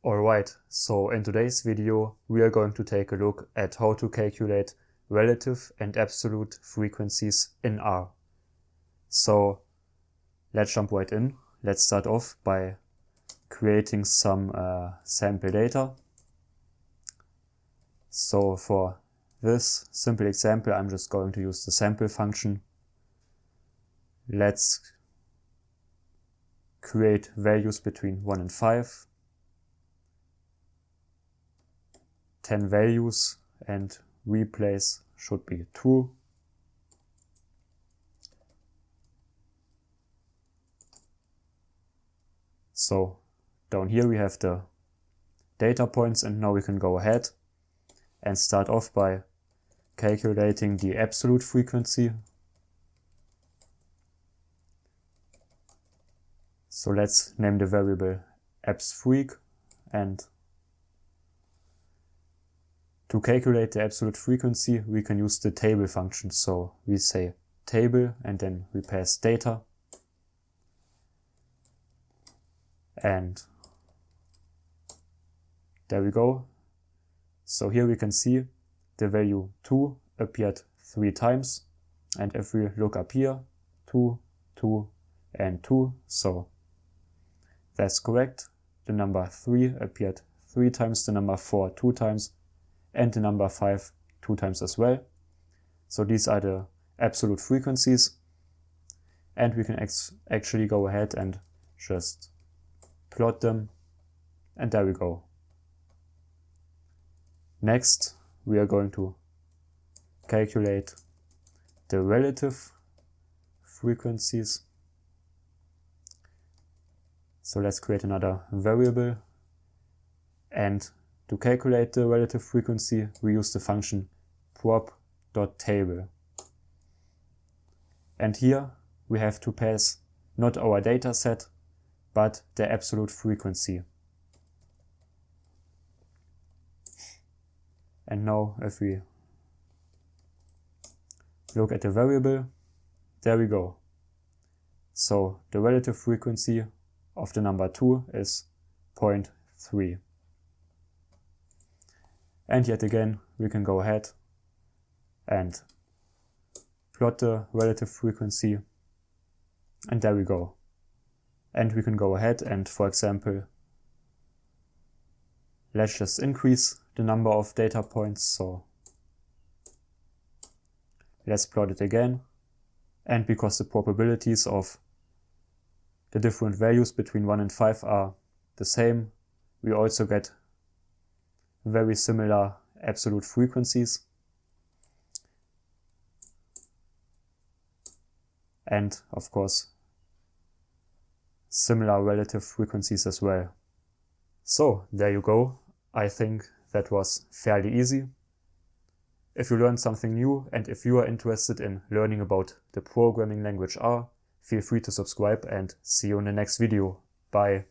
Alright, so in today's video we are going to take a look at how to calculate relative and absolute frequencies in R. So let's jump right in. Let's start off by creating some sample data. So for this simple example I'm just going to use the sample function. Let's create values between 1 and 5. 10 values, and replace should be true. So down here we have the data points, and now we can go ahead and start off by calculating the absolute frequency. So let's name the variable absfreq, and to calculate the absolute frequency we can use the table function. So we say table and then we pass data, and there we go. So here we can see the value 2 appeared 3 times, and if we look up here, 2, 2 and 2, so that's correct. The number 3 appeared 3 times, the number 4 2 times, and the number 5 2 times as well. So these are the absolute frequencies, and we can actually go ahead and just plot them, and there we go. Next we are going to calculate the relative frequencies. So let's create another variable, and to calculate the relative frequency we use the function prop.table. And here we have to pass not our data set but the absolute frequency. And now if we look at the variable, there we go. So the relative frequency of the number 2 is 0.3. And yet again we can go ahead and plot the relative frequency, and there we go. And we can go ahead and, for example, let's just increase the number of data points. So let's plot it again, and because the probabilities of the different values between 1 and 5 are the same, we also get very similar absolute frequencies, and of course similar relative frequencies as well. So there you go. I think that was fairly easy. If you learned something new, and if you are interested in learning about the programming language R, feel free to subscribe, and see you in the next video. Bye.